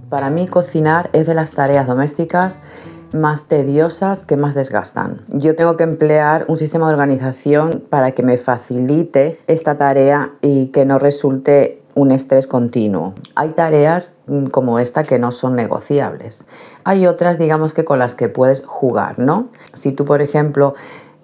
Para mí cocinar es de las tareas domésticas más tediosas que más desgastan. Yo tengo que emplear un sistema de organización para que me facilite esta tarea y que no resulte un estrés continuo. Hay tareas como esta que no son negociables. Hay otras, digamos, que con las que puedes jugar, ¿no? Si tú, por ejemplo,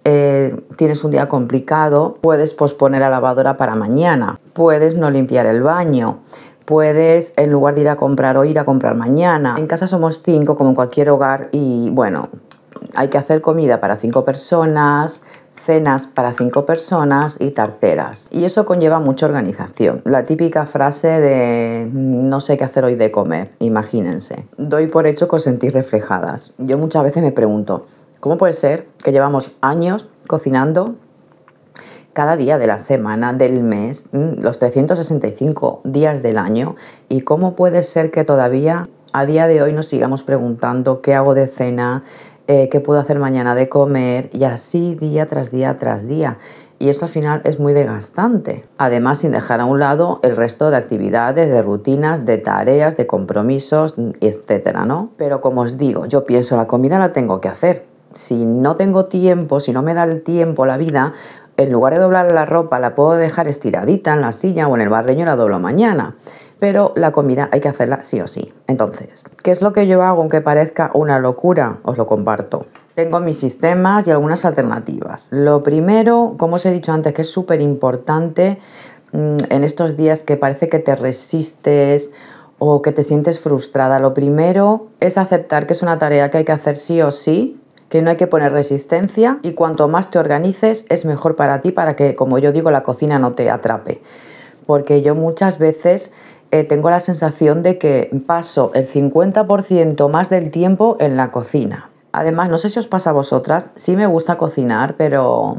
tienes un día complicado, puedes posponer la lavadora para mañana, puedes no limpiar el baño, puedes, en lugar de ir a comprar hoy, ir a comprar mañana. En casa somos 5, como en cualquier hogar, y bueno, hay que hacer comida para 5 personas, cenas para 5 personas y tarteras. Y eso conlleva mucha organización. La típica frase de no sé qué hacer hoy de comer, imagínense. Doy por hecho que os sentís reflejadas. Yo muchas veces me pregunto, ¿cómo puede ser que llevamos años cocinando cada día de la semana, del mes, los 365 días del año? ¿Y cómo puede ser que todavía a día de hoy nos sigamos preguntando qué hago de cena, qué puedo hacer mañana de comer, y así día tras día tras día? Y eso al final es muy desgastante. Además, sin dejar a un lado el resto de actividades, de rutinas, de tareas, de compromisos, etcétera, ¿no? Pero como os digo, yo pienso, la comida la tengo que hacer. Si no tengo tiempo, si no me da el tiempo la vida, en lugar de doblar la ropa, la puedo dejar estiradita en la silla o en el barreño y la doblo mañana. Pero la comida hay que hacerla sí o sí. Entonces, ¿qué es lo que yo hago aunque parezca una locura? Os lo comparto. Tengo mis sistemas y algunas alternativas. Lo primero, como os he dicho antes, que es súper importante en estos días que parece que te resistes o que te sientes frustrada, lo primero es aceptar que es una tarea que hay que hacer sí o sí, que no hay que poner resistencia, y cuanto más te organices es mejor para ti, para que, como yo digo, la cocina no te atrape. Porque yo muchas veces tengo la sensación de que paso el 50% más del tiempo en la cocina. Además, no sé si os pasa a vosotras, sí me gusta cocinar, pero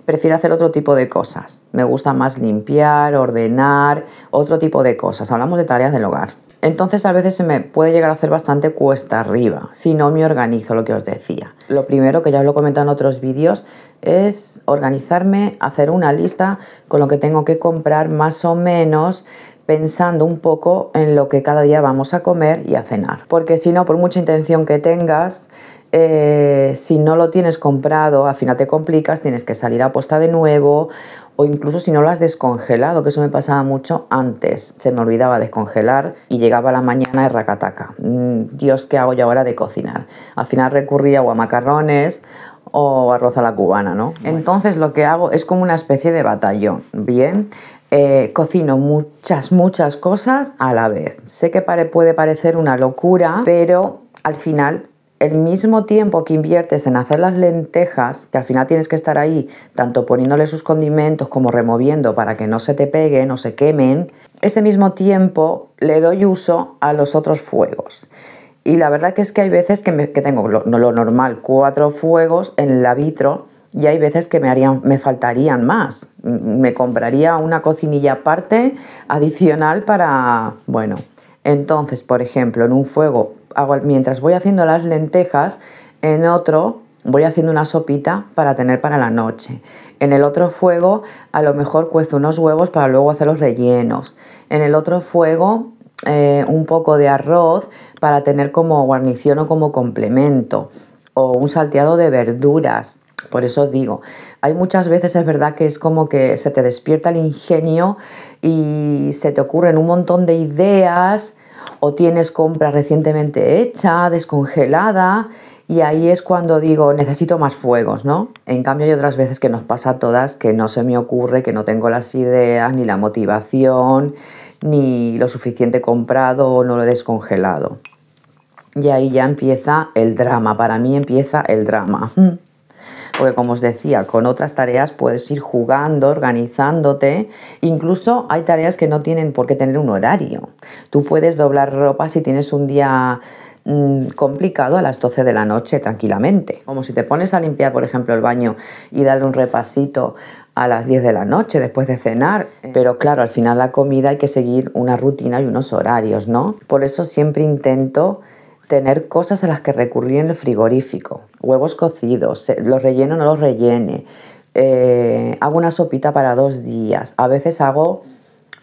prefiero hacer otro tipo de cosas. Me gusta más limpiar, ordenar, otro tipo de cosas. Hablamos de tareas del hogar. Entonces a veces se me puede llegar a hacer bastante cuesta arriba si no me organizo, lo que os decía. Lo primero, que ya os lo he comentado en otros vídeos, es organizarme, hacer una lista con lo que tengo que comprar más o menos, pensando un poco en lo que cada día vamos a comer y a cenar. Porque si no, por mucha intención que tengas, si no lo tienes comprado, al final te complicas, tienes que salir a posta de nuevo, o incluso si no lo has descongelado, que eso me pasaba mucho antes. Se me olvidaba descongelar y llegaba a la mañana de racataca. Dios, ¿qué hago yo ahora de cocinar? Al final recurría o a macarrones o arroz a la cubana, ¿no? Entonces lo que hago es como una especie de batallón, ¿bien? Cocino muchas cosas a la vez. Sé que puede parecer una locura, pero al final el mismo tiempo que inviertes en hacer las lentejas, que al final tienes que estar ahí tanto poniéndole sus condimentos como removiendo para que no se te peguen o se quemen, ese mismo tiempo le doy uso a los otros fuegos. Y la verdad que es que hay veces que tengo lo normal, 4 fuegos en la vitro, y hay veces que me faltarían más. Me compraría una cocinilla aparte, adicional para, bueno. Entonces, por ejemplo, en un fuego mientras voy haciendo las lentejas, en otro voy haciendo una sopita para tener para la noche. En el otro fuego a lo mejor cuezo unos huevos para luego hacer los rellenos. En el otro fuego un poco de arroz para tener como guarnición o como complemento, o un salteado de verduras. Por eso digo, hay muchas veces, es verdad, que es como que se te despierta el ingenio y se te ocurren un montón de ideas, o tienes compra recientemente hecha, descongelada, y ahí es cuando digo, necesito más fuegos, ¿no? En cambio hay otras veces que nos pasa a todas que no se me ocurre, que no tengo las ideas, ni la motivación, ni lo suficiente comprado o no lo he descongelado. Y ahí ya empieza el drama, para mí empieza el drama. Porque, como os decía, con otras tareas puedes ir jugando, organizándote. Incluso hay tareas que no tienen por qué tener un horario. Tú puedes doblar ropa si tienes un día complicado a las 12 de la noche tranquilamente. Como si te pones a limpiar, por ejemplo, el baño y darle un repasito a las 10 de la noche después de cenar. Pero claro, al final la comida hay que seguir una rutina y unos horarios, ¿no? Por eso siempre intento tener cosas a las que recurrir en el frigorífico. Huevos cocidos, los relleno o no los rellene. Hago una sopita para 2 días. A veces hago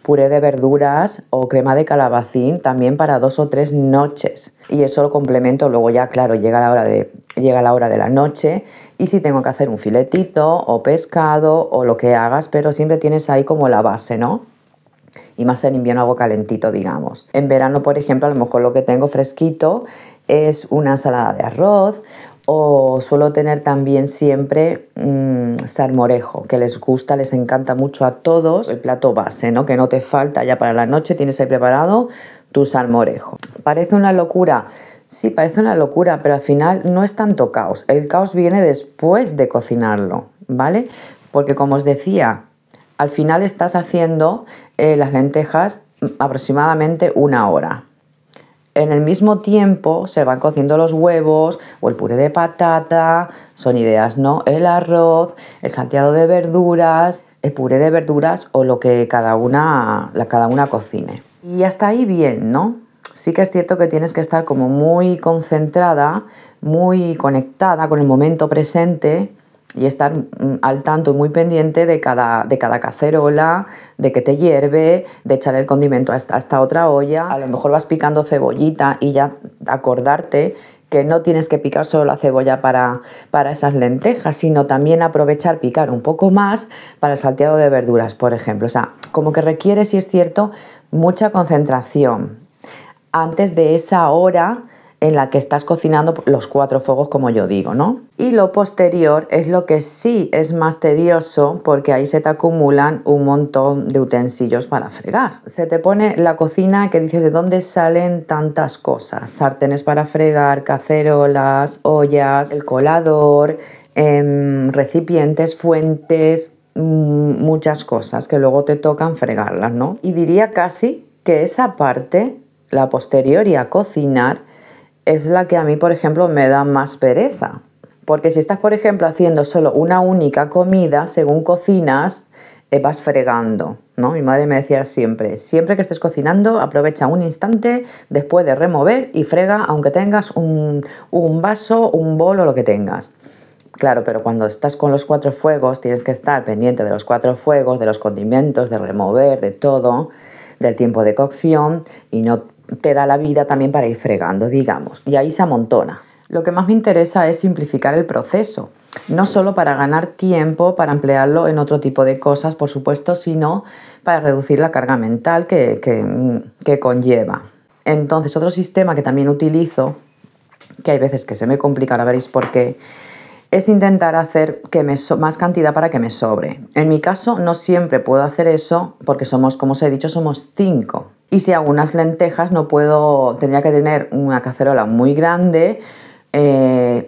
puré de verduras o crema de calabacín también para 2 o 3 noches. Y eso lo complemento luego ya, claro, llega la hora de la noche y si tengo que hacer un filetito o pescado o lo que hagas, pero siempre tienes ahí como la base, ¿no? Y más en invierno algo calentito, digamos. En verano, por ejemplo, a lo mejor lo que tengo fresquito es una ensalada de arroz o suelo tener también siempre salmorejo, que les gusta, les encanta mucho a todos, el plato base, ¿no? Que no te falta ya para la noche, tienes ahí preparado tu salmorejo. ¿Parece una locura? Sí, parece una locura, pero al final no es tanto caos. El caos viene después de cocinarlo, ¿vale? Porque como os decía, al final estás haciendo las lentejas aproximadamente 1 hora. En el mismo tiempo se van cociendo los huevos o el puré de patata, son ideas, ¿no? El arroz, el salteado de verduras, el puré de verduras o lo que cada una cocine. Y hasta ahí bien, ¿no? Sí que es cierto que tienes que estar como muy concentrada, muy conectada con el momento presente y estar al tanto y muy pendiente de cada cacerola, de que te hierve, de echar el condimento a esta otra olla. A lo mejor vas picando cebollita y ya acordarte que no tienes que picar solo la cebolla para esas lentejas, sino también aprovechar picar un poco más para el salteado de verduras, por ejemplo. O sea, como que requiere, si es cierto, mucha concentración antes de esa hora en la que estás cocinando los 4 fuegos, como yo digo, ¿no? Y lo posterior es lo que sí es más tedioso porque ahí se te acumulan un montón de utensilios para fregar. Se te pone la cocina que dices, ¿de dónde salen tantas cosas? Sartenes para fregar, cacerolas, ollas, el colador, recipientes, fuentes, muchas cosas que luego te tocan fregarlas, ¿no? Y diría casi que esa parte, la posterior y a cocinar, es la que a mí, por ejemplo, me da más pereza. Porque si estás, por ejemplo, haciendo solo una única comida, según cocinas, vas fregando, ¿no? Mi madre me decía siempre que estés cocinando, aprovecha un instante después de remover y frega, aunque tengas un vaso, un bol o lo que tengas. Claro, pero cuando estás con los 4 fuegos, tienes que estar pendiente de los 4 fuegos, de los condimentos, de remover, de todo, del tiempo de cocción y no te da la vida también para ir fregando, digamos, y ahí se amontona. Lo que más me interesa es simplificar el proceso, no solo para ganar tiempo, para emplearlo en otro tipo de cosas, por supuesto, sino para reducir la carga mental que conlleva. Entonces, otro sistema que también utilizo, que hay veces que se me complica, ahora veréis por qué, es intentar hacer más cantidad para que me sobre. En mi caso no siempre puedo hacer eso porque somos, como os he dicho, somos 5. Y si hago unas lentejas tendría que tener una cacerola muy grande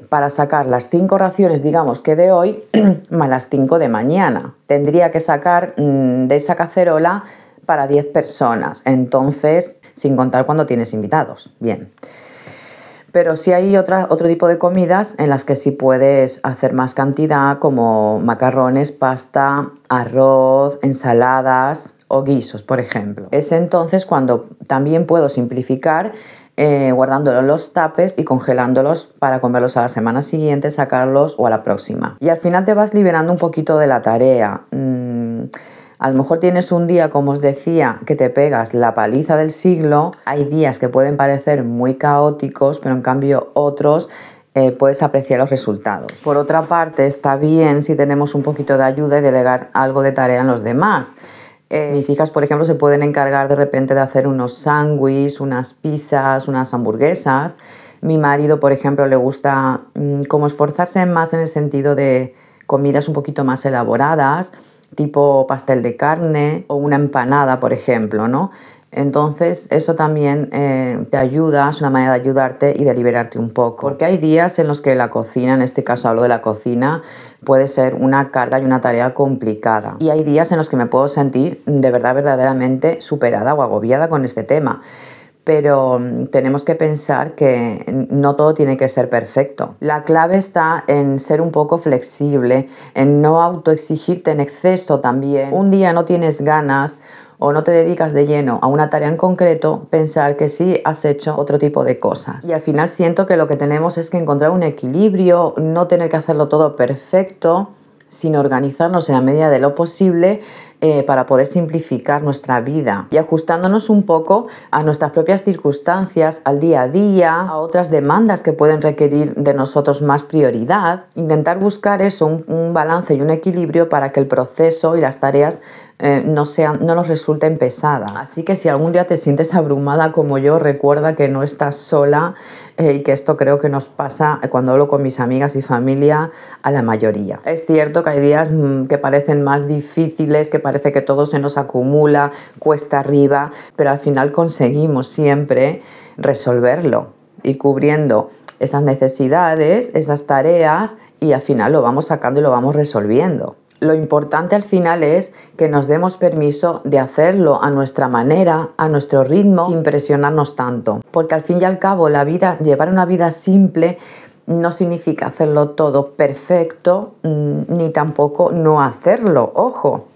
para sacar las 5 raciones, digamos que de hoy, más las 5 de mañana. Tendría que sacar de esa cacerola para 10 personas, entonces sin contar cuando tienes invitados. Bien. Pero sí hay otro tipo de comidas en las que sí puedes hacer más cantidad, como macarrones, pasta, arroz, ensaladas o guisos, por ejemplo. Es entonces cuando también puedo simplificar guardándolos los tapes y congelándolos para comerlos a la semana siguiente, sacarlos o a la próxima. Y al final te vas liberando un poquito de la tarea. A lo mejor tienes un día, como os decía, que te pegas la paliza del siglo. Hay días que pueden parecer muy caóticos, pero en cambio otros puedes apreciar los resultados. Por otra parte, está bien si tenemos un poquito de ayuda y delegar algo de tarea en los demás. Mis hijas, por ejemplo, se pueden encargar de repente de hacer unos sándwiches, unas pizzas, unas hamburguesas. Mi marido, por ejemplo, le gusta como esforzarse más en el sentido de comidas un poquito más elaboradas, tipo pastel de carne o una empanada, por ejemplo, ¿no? Entonces eso también te ayuda, es una manera de ayudarte y de liberarte un poco. Porque hay días en los que la cocina, en este caso hablo de la cocina, puede ser una carga y una tarea complicada. Y hay días en los que me puedo sentir de verdad, verdaderamente superada o agobiada con este tema. Pero tenemos que pensar que no todo tiene que ser perfecto. La clave está en ser un poco flexible, en no autoexigirte en exceso también. Un día no tienes ganas o no te dedicas de lleno a una tarea en concreto, pensar que sí has hecho otro tipo de cosas. Y al final siento que lo que tenemos es que encontrar un equilibrio, no tener que hacerlo todo perfecto, sino organizarnos en la medida de lo posible para poder simplificar nuestra vida y ajustándonos un poco a nuestras propias circunstancias, al día a día, a otras demandas que pueden requerir de nosotros más prioridad. Intentar buscar eso, un balance y un equilibrio para que el proceso y las tareas no nos resulten pesadas. Así que si algún día te sientes abrumada como yo, recuerda que no estás sola y que esto creo que nos pasa cuando hablo con mis amigas y familia a la mayoría. Es cierto que hay días que parecen más difíciles, que parece que todo se nos acumula, cuesta arriba, pero al final conseguimos siempre resolverlo, ir cubriendo esas necesidades, esas tareas y al final lo vamos sacando y lo vamos resolviendo. Lo importante al final es que nos demos permiso de hacerlo a nuestra manera, a nuestro ritmo, sin presionarnos tanto. Porque al fin y al cabo llevar una vida simple no significa hacerlo todo perfecto, ni tampoco no hacerlo, ojo,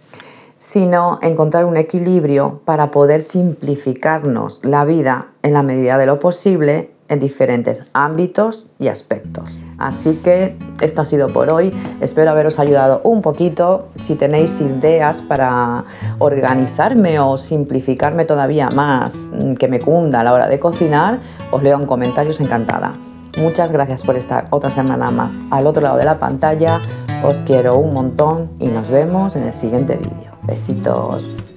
sino encontrar un equilibrio para poder simplificarnos la vida en la medida de lo posible en diferentes ámbitos y aspectos. Así que esto ha sido por hoy, espero haberos ayudado un poquito. Si tenéis ideas para organizarme o simplificarme todavía más, que me cunda a la hora de cocinar, os leo en comentarios encantada. Muchas gracias por estar otra semana más al otro lado de la pantalla, os quiero un montón y nos vemos en el siguiente vídeo. Besitos.